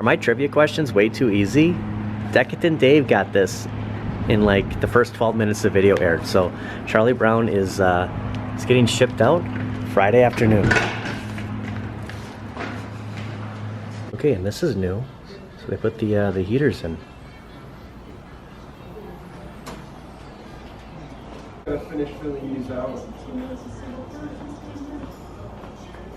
Are my trivia questions way too easy? Decadent Dave got this in like the first 12 minutes the video aired. So Charlie Brown is getting shipped out Friday afternoon. Okay, and this is new. So they put the heaters in. Finish filling these out.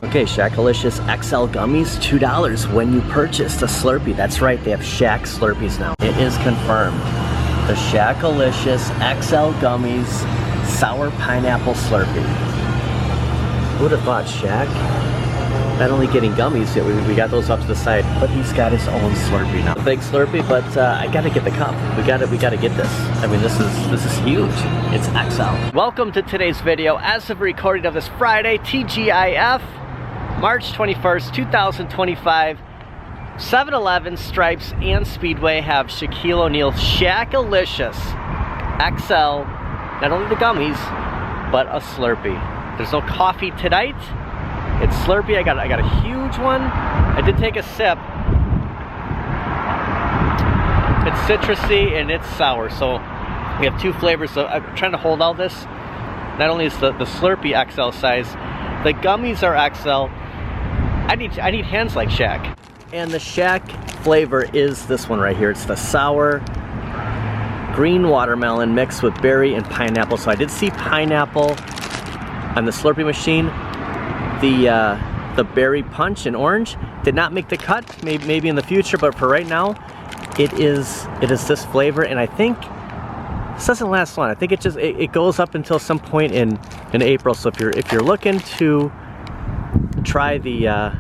Okay, Shaqalicious XL Gummies, $2 when you purchase a Slurpee. That's right, they have Shaq Slurpees now. It is confirmed. The Shaqalicious XL Gummies Sour Pineapple Slurpee. Who would have thought Shaq? Not only getting gummies, we got those up to the side, but he's got his own Slurpee now. A big Slurpee, but I gotta get the cup. We gotta get this. I mean, this is huge. It's XL. Welcome to today's video. As of recording of this Friday, TGIF, March 21st, 2025. 7-Eleven, Stripes, and Speedway have Shaquille O'Neal's Shaqalicious XL. Not only the gummies, but a Slurpee. There's no coffee tonight. It's Slurpee. I got a huge one. I did take a sip. It's citrusy and it's sour. So we have two flavors. So I'm trying to hold all this. Not only is the Slurpee XL size, the gummies are XL. I need hands like Shaq. And the Shaq flavor is this one right here. It's the sour green watermelon mixed with berry and pineapple. So I did see pineapple on the Slurpee machine. The berry punch and orange did not make the cut. Maybe in the future, but for right now, it is this flavor. And I think this doesn't last long. I think it goes up until some point in April. So if you're looking to try the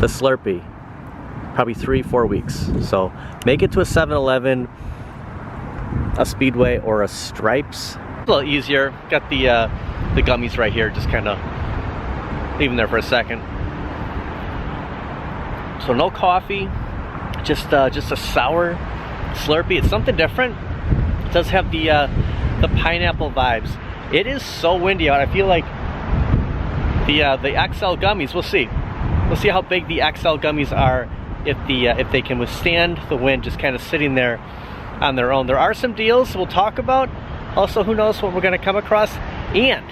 Slurpee, probably 3-4 weeks. So make it to a 7-Eleven, a Speedway, or a Stripes. A little easier. Got the gummies right here. Just kind of leave them there for a second. So no coffee, just a sour Slurpee. It's something different. It does have the pineapple vibes. It is so windy out. I feel like the XL gummies. We'll see. We'll see how big the XL gummies are if they can withstand the wind just kind of sitting there on their own. There are some deals we'll talk about. Also, who knows what we're going to come across. And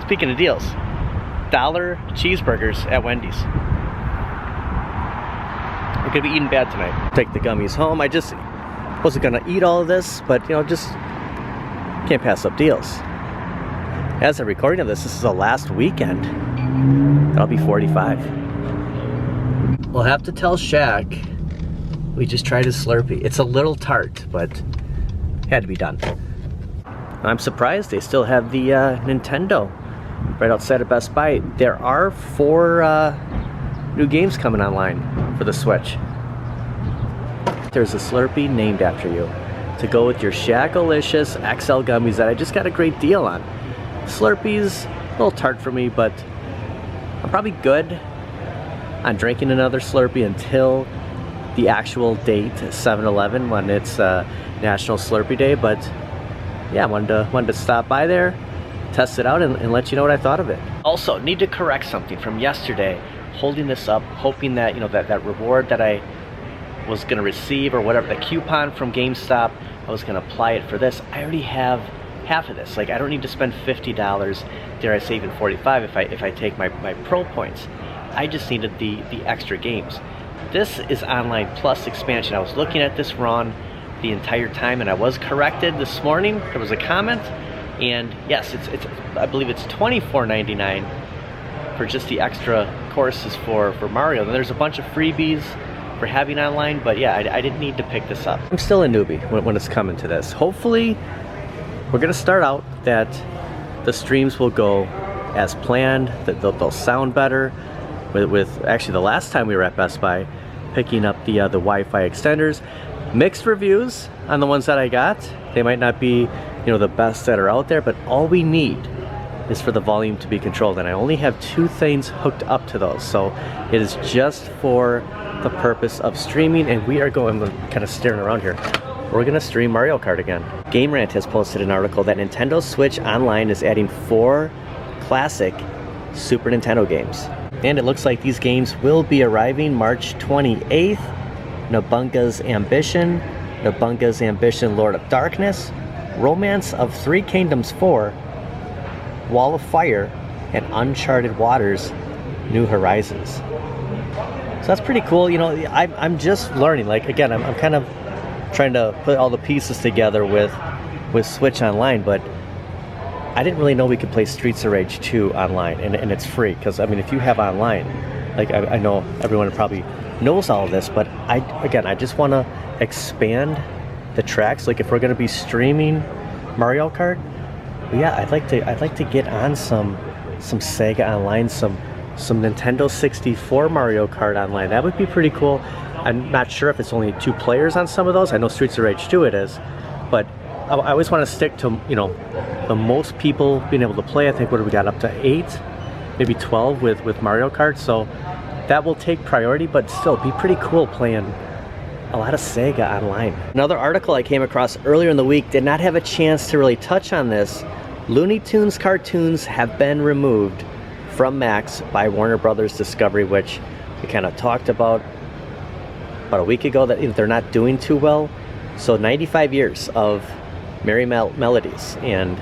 speaking of deals, $1 cheeseburgers at Wendy's. We're gonna be eating bad tonight. Take the gummies home. I just wasn't gonna eat all of this, but you know, just can't pass up deals. As I'm recording of this is the last weekend. That'll be 45. We'll have to tell Shaq we just tried his Slurpee. It's a little tart, but had to be done. I'm surprised they still have the Nintendo right outside of Best Buy. There are 4 new games coming online for the Switch. There's a Slurpee named after you to go with your Shaqalicious XL gummies that I just got a great deal on. Slurpee's a little tart for me, but I'm probably good on drinking another Slurpee until the actual date, 7-Eleven, when it's National Slurpee Day. But yeah, I wanted to stop by there, test it out, and let you know what I thought of it. Also, need to correct something from yesterday. Holding this up, hoping that, you know, that reward that I was gonna receive, or whatever, the coupon from GameStop, I was gonna apply it for this. I already have half of this. Like, I don't need to spend $50, dare I say even 45 if I take my pro points. I just needed the extra games. This is Online Plus expansion. I was looking at this wrong the entire time, and I was corrected this morning. There was a comment, and yes, it's I believe it's $24.99 for just the extra courses for Mario. And there's a bunch of freebies for having online, but yeah, I didn't need to pick this up. I'm still a newbie when it's coming to this. Hopefully, we're gonna start out that the streams will go as planned, that they'll sound better. With actually the last time we were at Best Buy, picking up the Wi-Fi extenders. Mixed reviews on the ones that I got. They might not be, you know, the best that are out there, but all we need is for the volume to be controlled, and I only have 2 things hooked up to those, so it is just for the purpose of streaming. And we are going, I'm kind of staring around here, we're gonna stream Mario Kart again. Game Rant has posted an article that Nintendo Switch Online is adding 4 classic Super Nintendo games, and it looks like these games will be arriving March 28th Nabunga's Ambition, Nabunga's Ambition Lord of Darkness, Romance of Three Kingdoms 4, Wall of Fire, and Uncharted Waters New Horizons. So that's pretty cool. You know, I'm just learning. Like, again, I'm kind of trying to put all the pieces together with Switch Online, but I didn't really know we could play Streets of Rage 2 online, and it's free. Because, I mean, if you have online, like, I know everyone probably knows all of this, but I just want to expand the tracks. Like, if we're going to be streaming Mario Kart, yeah, I'd like to get on some Sega Online, some Nintendo 64 Mario Kart Online. That would be pretty cool. I'm not sure if it's only 2 players on some of those. I know Streets of Rage 2 it is, but I always want to stick to, you know, the most people being able to play. I think, what do we got, up to 8, maybe 12 with Mario Kart. So that will take priority, but still, it'd be pretty cool playing a lot of Sega Online. Another article I came across earlier in the week, did not have a chance to really touch on this. Looney Tunes cartoons have been removed from Max by Warner Brothers Discovery, which we kind of talked about a week ago, that they're not doing too well. So 95 years of Merry Melodies, and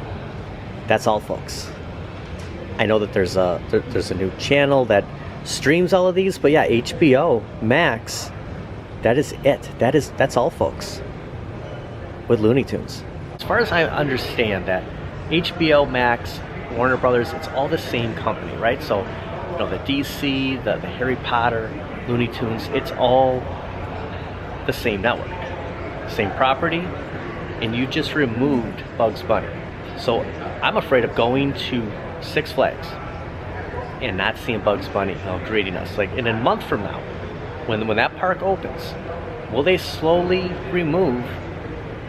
that's all, folks. I know that there's a new channel that streams all of these, but yeah, HBO Max, that is it. That's all, folks, with Looney Tunes. As far as I understand, that HBO Max, Warner Brothers, it's all the same company, right? So, you know, the DC, the Harry Potter, Looney Tunes, it's all the same network, same property, and you just removed Bugs Bunny. So I'm afraid of going to Six Flags and not seeing Bugs Bunny, you know, greeting us. Like, in a month from now, when that park opens, will they slowly remove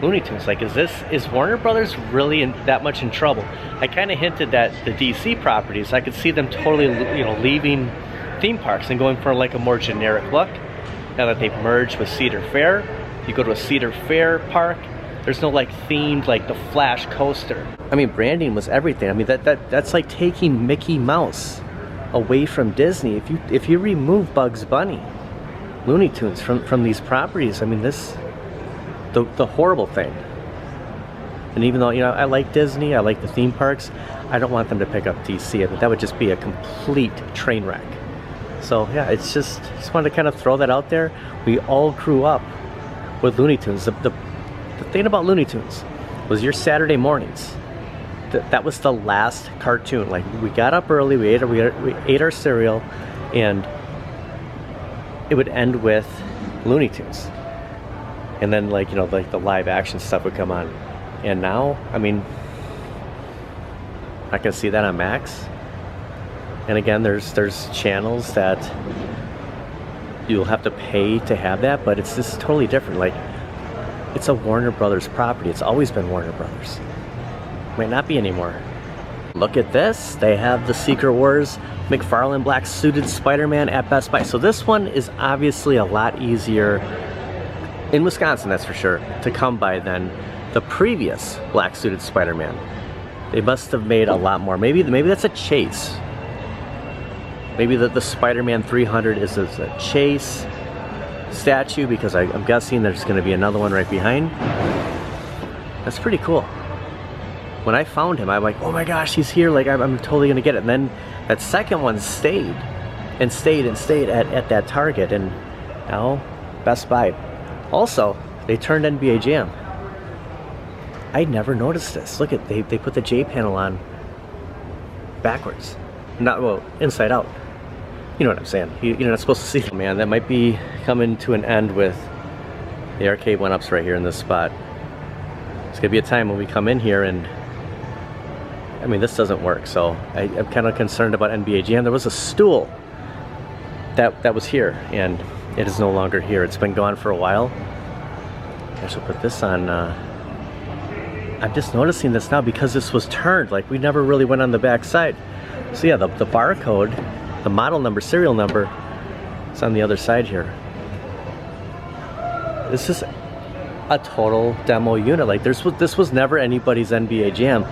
Looney Tunes? Like, is Warner Brothers really that much in trouble? I kind of hinted that the DC properties, I could see them totally, you know, leaving theme parks and going for like a more generic look. Now that they've merged with Cedar Fair, you go to a Cedar Fair park, there's no like themed, like the Flash coaster. I mean, branding was everything. I mean, that's like taking Mickey Mouse away from Disney. If you remove Bugs Bunny, Looney Tunes from these properties, I mean, the horrible thing. And even though, you know, I like Disney, I like the theme parks, I don't want them to pick up DC. I mean, that would just be a complete train wreck. So yeah, it's just wanted to kind of throw that out there. We all grew up with Looney Tunes. The thing about Looney Tunes was your Saturday mornings. That was the last cartoon. Like, we got up early, we ate our cereal, and it would end with Looney Tunes. And then, like, you know, like the live action stuff would come on. And now, I mean, not gonna see that on Max. And again, there's channels that you'll have to pay to have that, but it's just totally different. Like, it's a Warner Brothers property. It's always been Warner Brothers. Might not be anymore. Look at this. They have the Secret Wars McFarlane Black suited Spider-Man at Best Buy. So this one is obviously a lot easier in Wisconsin, that's for sure, to come by than the previous black suited Spider-Man. They must have made a lot more. Maybe that's a chase. Maybe the Spider-Man 300 is a chase statue, because I'm guessing there's going to be another one right behind. That's pretty cool. When I found him, I'm like, oh my gosh, he's here. Like, I'm totally going to get it. And then that second one stayed and stayed at that Target. And now Best Buy. Also, they turned NBA Jam. I never noticed this. Look at, they put the J panel on backwards. Not, well, inside out. You know what I'm saying. You're not supposed to see them. Man, that might be coming to an end with the arcade one-ups right here in this spot. It's gonna be a time when we come in here and, I mean, this doesn't work, so I'm kind of concerned about NBA Jam. There was a stool that was here, and it is no longer here. It's been gone for a while. I should put this on. I'm just noticing this now because this was turned. Like, we never really went on the back side. So yeah, the barcode, the model number, serial number, it's on the other side here. This is a total demo unit. Like, this was never anybody's NBA Jam.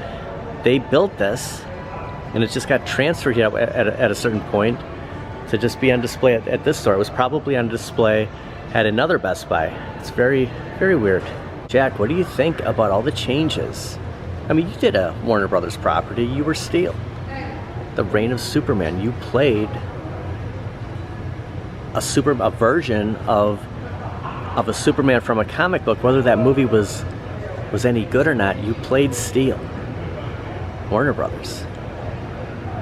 They built this, and it just got transferred here at a certain point to just be on display at this store. It was probably on display at another Best Buy. It's very, very weird. Jack, what do you think about all the changes? I mean, you did a Warner Brothers property. You were Steel. The Reign of Superman. You played a version of a Superman from a comic book. Whether that movie was any good or not, you played Steel. Warner Brothers.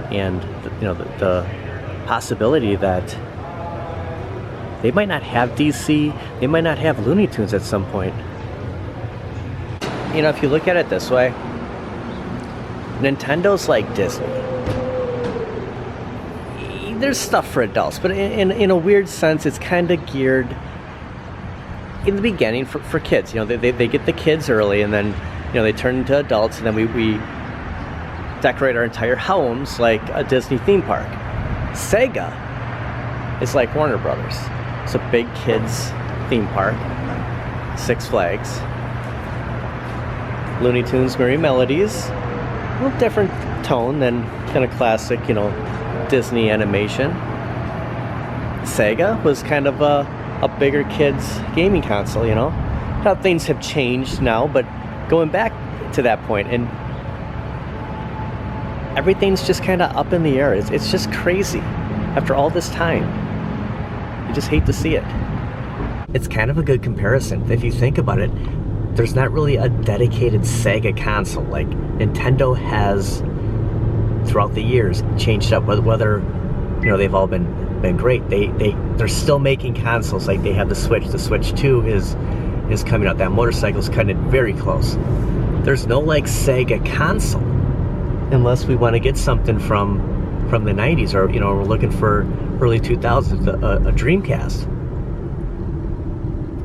And the possibility that they might not have DC, they might not have Looney Tunes at some point. You know, if you look at it this way, Nintendo's like Disney. There's stuff for adults, but in a weird sense, it's kind of geared in the beginning for kids. You know, they get the kids early, and then, you know, they turn into adults, and then we decorate our entire homes like a Disney theme park. Sega is like Warner Brothers. It's a big kids theme park. Six Flags. Looney Tunes, Merry Melodies. A little different tone than kind of classic, you know, Disney animation. Sega was kind of a bigger kids gaming console, you know. Now things have changed now, but going back to that point, and everything's just kind of up in the air. It's just crazy. After all this time, you just hate to see it. It's kind of a good comparison. If you think about it, there's not really a dedicated Sega console. Like Nintendo has, throughout the years, changed up. Whether you know, they've all been great. They're still making consoles. Like they have the Switch. The Switch 2 is coming out. That motorcycle's cutting it very close. There's no like Sega console, unless we want to get something from the 90s, or you know, we're looking for early 2000s, a Dreamcast.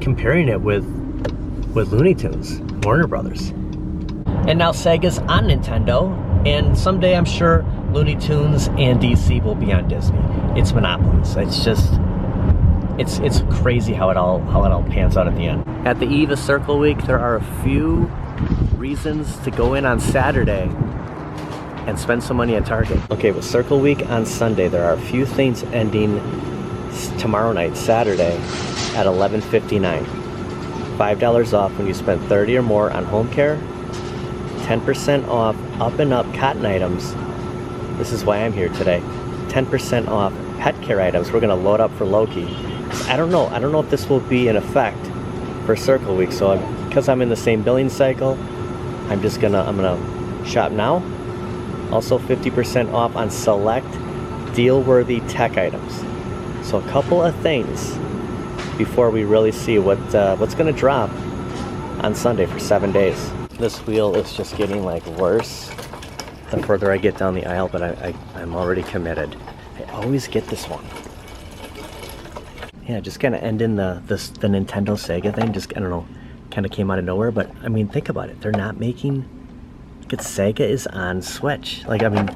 Comparing it with Looney Tunes, Warner Brothers. And now Sega's on Nintendo, and someday I'm sure Looney Tunes and DC will be on Disney. It's monopolies. It's just, it's crazy how it all pans out at the end. At the eve of Circle Week, there are a few reasons to go in on Saturday and spend some money at Target. Okay, with Circle Week on Sunday, there are a few things ending tomorrow night, Saturday, at 11:59. $5 off when you spend $30 or more on home care. 10% off up and up cotton items. This is why I'm here today. 10% off pet care items. We're gonna load up for Loki. I don't know if this will be in effect for Circle Week. So because I'm in the same billing cycle, I'm gonna shop now. Also 50% off on select deal-worthy tech items. So a couple of things before we really see what's gonna drop on Sunday for 7 days. This wheel is just getting like worse the further I get down the aisle, but I'm already committed. I always get this one. Yeah, just kind of ending the Nintendo Sega thing. Just, I don't know, kind of came out of nowhere. But I mean, think about it. They're not making. Sega is on Switch. Like, I mean,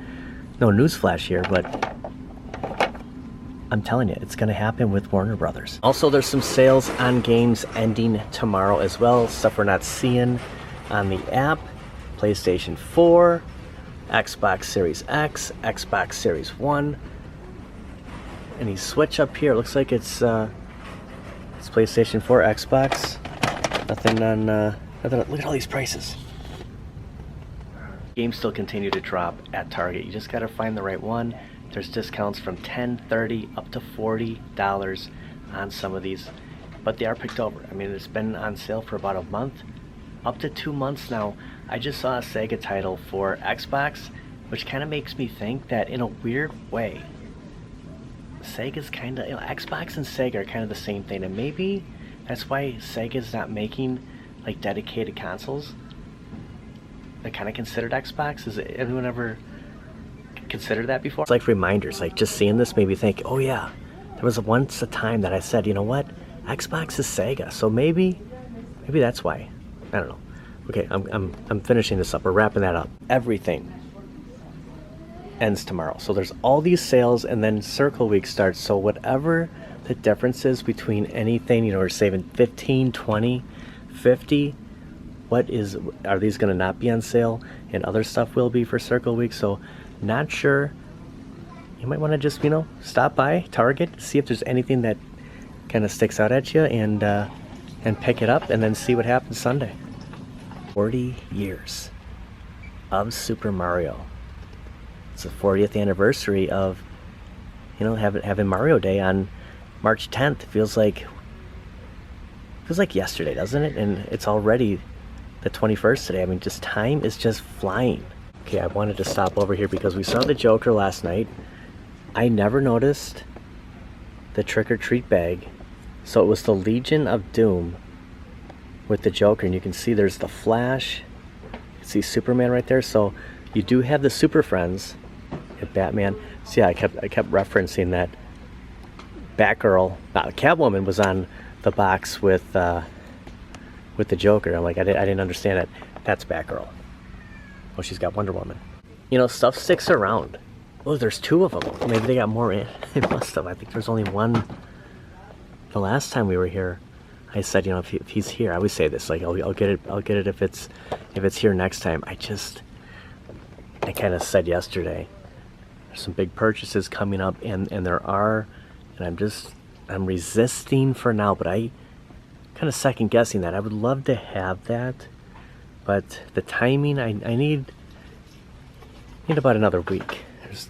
no newsflash here, but I'm telling you, it's gonna happen with Warner Brothers. Also, there's some sales on games ending tomorrow as well. Stuff we're not seeing on the app. PlayStation 4, Xbox Series X, Xbox Series 1. Any Switch up here? Looks like it's PlayStation 4, Xbox. Nothing on. Look at all these prices. Games still continue to drop at Target. You just gotta find the right one. There's discounts from $10, $30, up to $40 on some of these, but they are picked over. I mean, it's been on sale for about a month, up to 2 months now. I just saw a Sega title for Xbox, which kind of makes me think that in a weird way, Sega's kind of, you know, Xbox and Sega are kind of the same thing, and maybe that's why Sega's not making like dedicated consoles. They're kind of considered Xbox. Has anyone ever considered that before? It's like reminders, like just seeing this made me think, oh yeah, there was once a time that I said, you know what, Xbox is Sega, so maybe that's why. I don't know. Okay, I'm finishing this up. We're wrapping that up. Everything ends tomorrow. So there's all these sales, and then Circle Week starts. So whatever the difference is between anything, you know, we're saving 15, 20, 50. Are these going to not be on sale? And other stuff will be for Circle Week. So not sure. You might want to just, you know, stop by Target, see if there's anything that kind of sticks out at you, and pick it up and then see what happens Sunday. 40 years of Super Mario. It's the 40th anniversary of, you know, having Mario Day on March 10th. It feels like yesterday, doesn't it? And it's already the 21st today. I mean, just time is just flying. Okay, I wanted to stop over here because we saw the Joker last night. I never noticed the trick-or-treat bag. So it was the Legion of Doom with the Joker, and you can see there's the Flash. You can see Superman right there. So you do have the Super Friends and Batman. So yeah, I kept referencing that Batgirl, Catwoman was on the box with the Joker. I'm like, I didn't understand it. That's Batgirl. Oh, she's got Wonder Woman. You know, stuff sticks around. Oh, there's 2 of them. Maybe they got more in. They must have. I think there's only one. The last time we were here, I said, you know, if he's here, I always say this, like, I'll get it if it's here next time. I kind of said yesterday, there's some big purchases coming up, and there are, and I'm resisting for now, but I kind of second guessing that. I would love to have that, but the timing, I need about another week.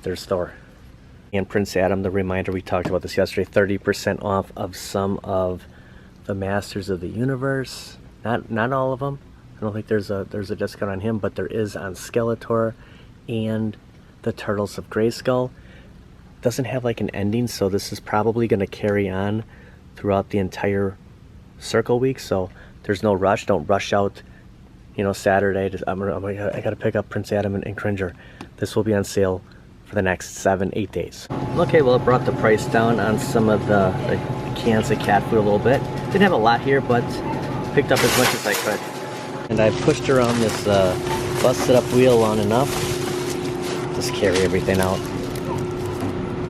There's Thor. And Prince Adam, the reminder, we talked about this yesterday, 30% off of some of the Masters of the Universe. Not all of them. I don't think there's a discount on him, but there is on Skeletor and the Turtles of Grayskull. Doesn't have like an ending, so this is probably going to carry on throughout the entire Circle Week. So there's no rush. Don't rush out, you know, Saturday. I got to pick up Prince Adam and Cringer. This will be on sale for the next 7-8 days. Okay, well, it brought the price down on some of the cans of cat food a little bit. Didn't have a lot here, but picked up as much as I could. And I pushed around this busted up wheel long enough. Just carry everything out.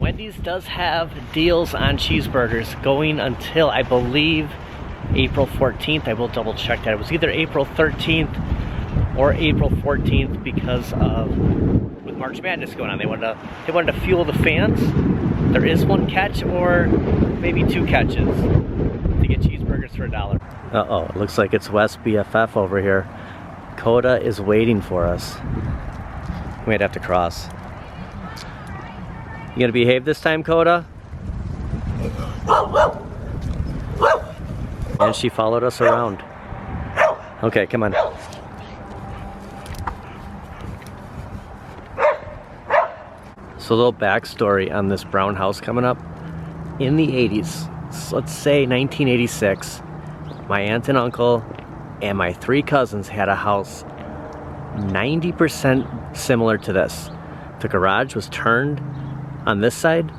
Wendy's does have deals on cheeseburgers going until, I believe, April 14th. I will double check that. It was either April 13th or April 14th because of March Madness going on. They wanted to fuel the fans. There is one catch or maybe 2 catches to get cheeseburgers for $1. Uh-oh, it looks like it's West BFF over here. Coda is waiting for us. We might have to cross. You gonna behave this time, Coda? And she followed us around. Okay, come on. So a little backstory on this brown house coming up. In the 80s, let's say 1986, my aunt and uncle and my 3 cousins had a house 90% similar to this. The garage was turned on this side,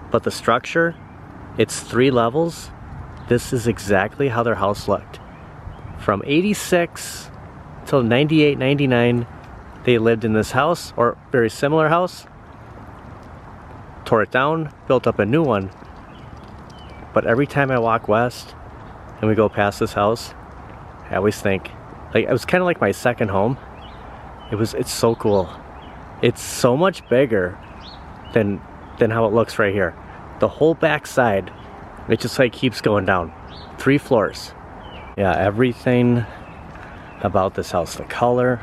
but the structure, it's 3 levels. This is exactly how their house looked. From 86 till 98, 99, they lived in this house, or very similar house. Tore it down, built up a new one. But every time I walk west and we go past this house, I always think, like, it was kind of like my second home. It's so cool. It's so much bigger than how it looks right here. The whole back side, it just like keeps going down. 3 floors. Yeah, everything about this house, the color,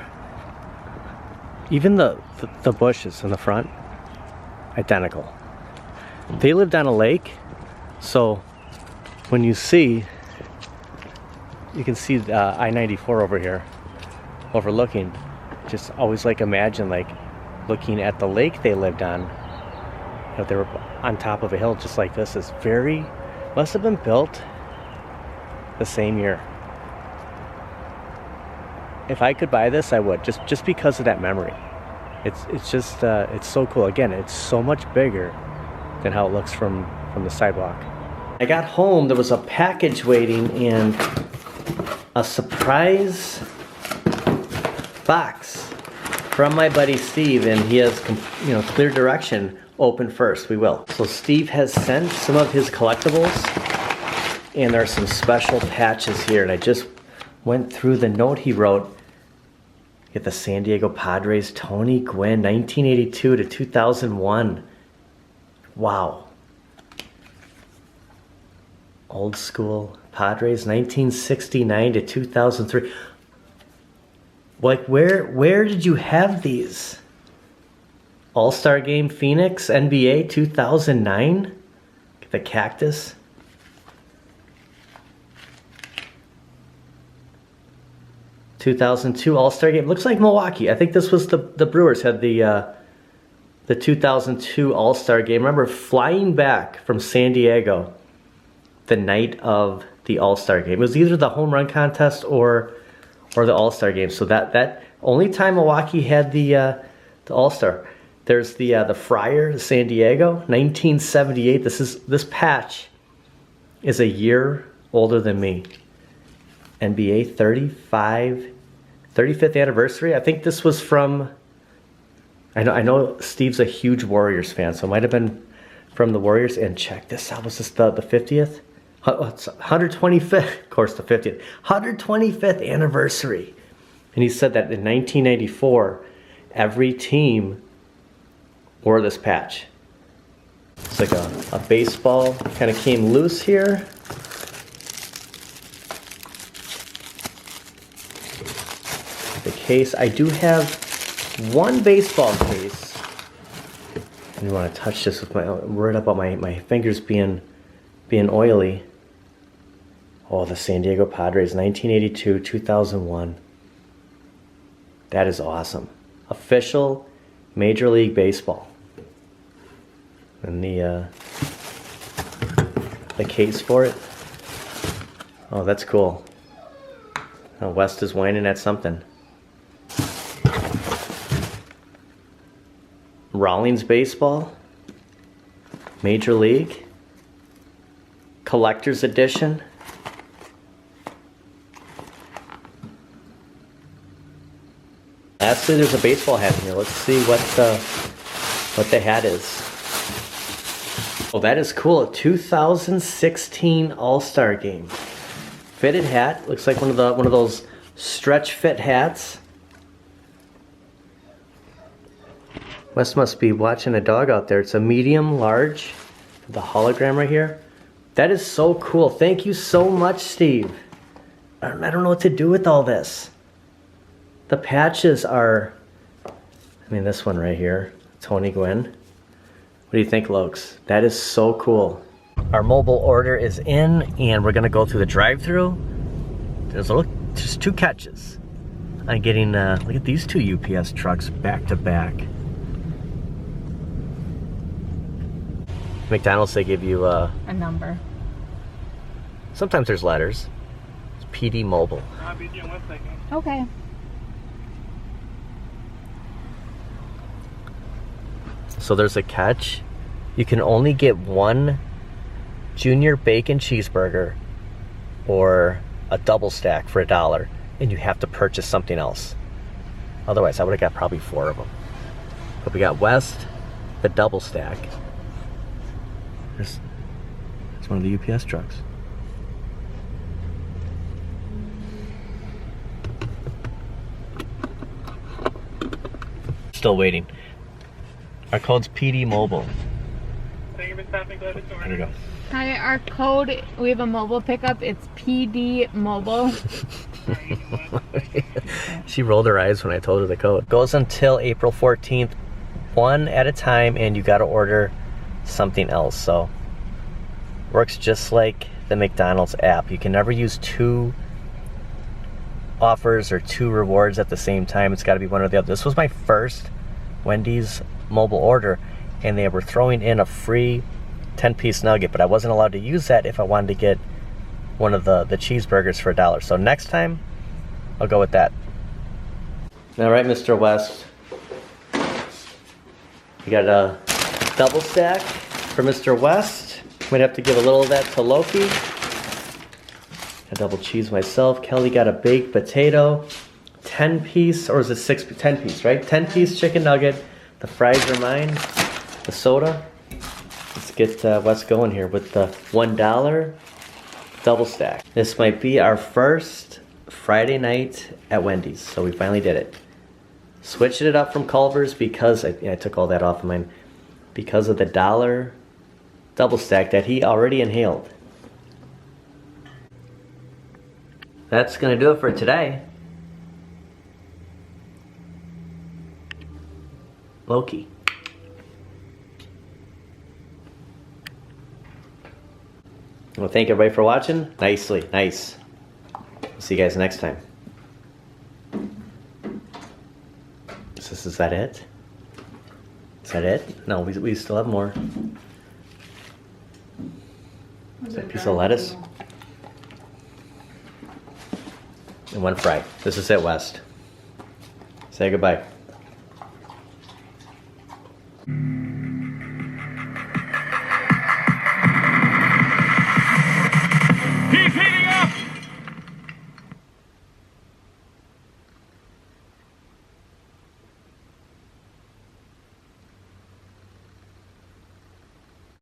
even the bushes in the front, identical. They lived on a lake, so when you can see I-94 over here overlooking. Just always like imagine like looking at the lake they lived on. You know, they were on top of a hill just like this. It's must have been built the same year. If I could buy this, I would, just because of that memory. It's just it's so cool. Again, it's so much bigger than how it looks from the sidewalk. I got home, there was a package waiting and a surprise box from my buddy Steve, and he has, you know, clear direction. Open first, we will. So Steve has sent some of his collectibles, and there are some special patches here, and I just went through the note he wrote. Get the San Diego Padres, Tony Gwynn, 1982 to 2001. Wow. Old school Padres, 1969 to 2003. Like, where did you have these? All-Star Game Phoenix, NBA 2009? The cactus. ...2002 All-Star Game. Looks like Milwaukee. I think this was the Brewers had the 2002 All-Star Game. Remember flying back from San Diego the night of the All-Star Game. It was either the home run contest or the All-Star Game. So that only time Milwaukee had the All-Star. There's the Friar, the San Diego, 1978. This patch is a year older than me. NBA 35th anniversary. I think this was from. I know Steve's a huge Warriors fan, so it might have been from the Warriors. And check this out. Was this the 50th? It's 125th, of course, the 50th. 125th anniversary. And he said that in 1994, every team wore this patch. It's like a baseball, kind of came loose here. The case, I do have one baseball case. I don't want to touch this with I'm worried about my fingers being oily. Oh, the San Diego Padres, 1982, 2001. That is awesome. Official Major League Baseball. And the case for it. Oh, that's cool. Oh, West is whining at something. Rawlings Baseball. Major League. Collector's Edition. Lastly, there's a baseball hat in here. Let's see what the hat is. Oh, that is cool. A 2016 All-Star Game. Fitted hat. Looks like one of those stretch fit hats. Wes must be watching a dog out there. It's a medium large. The hologram right here. That is so cool. Thank you so much, Steve. I don't know what to do with all this. The patches are, this one right here, Tony Gwynn. What do you think, Lokes? That is so cool. Our mobile order is in, and we're gonna go through the drive-thru. There's just 2 catches. I'm getting, look at these 2 UPS trucks back to back. McDonald's, they give you a number. Sometimes there's letters. It's PD Mobile. I'll be there 1 second. Okay. So there's a catch. You can only get 1 junior bacon cheeseburger or a double stack for $1, and you have to purchase something else. Otherwise, I would have got probably 4 of them. But we got West, the double stack. There's one of the UPS trucks. Still waiting. Our code's PD Mobile. Thank you for stopping. Glad it's There we go. Hi, our code, we have a mobile pickup. It's PD Mobile. She rolled her eyes when I told her the code. Goes until April 14th, 1 at a time, and you gotta order something else. So works just like the McDonald's app. You can never use 2 offers or 2 rewards at the same time. It's got to be one or the other. This was my first Wendy's mobile order, and they were throwing in a free 10-piece nugget, but I wasn't allowed to use that if I wanted to get one of the cheeseburgers for $1. So next time I'll go with that. All right, Mr. West, you got a double stack for Mr. West. Might have to give a little of that to Loki. A double cheese myself. Kelly got a baked potato. 10-piece, or is it 10-piece, right? 10-piece chicken nugget. The fries are mine. The soda. Let's get Wes going here with the $1 double stack. This might be our first Friday night at Wendy's, so we finally did it. Switched it up from Culver's because I took all that off of mine because of the $1 double stack that he already inhaled. that's gonna do it for today. Loki. Well, thank everybody for watching. Nicely, nice. See you guys next time. Is that it? Is that it? No, we still have more. Is that a piece of lettuce? And one fry. This is it, West. Say goodbye.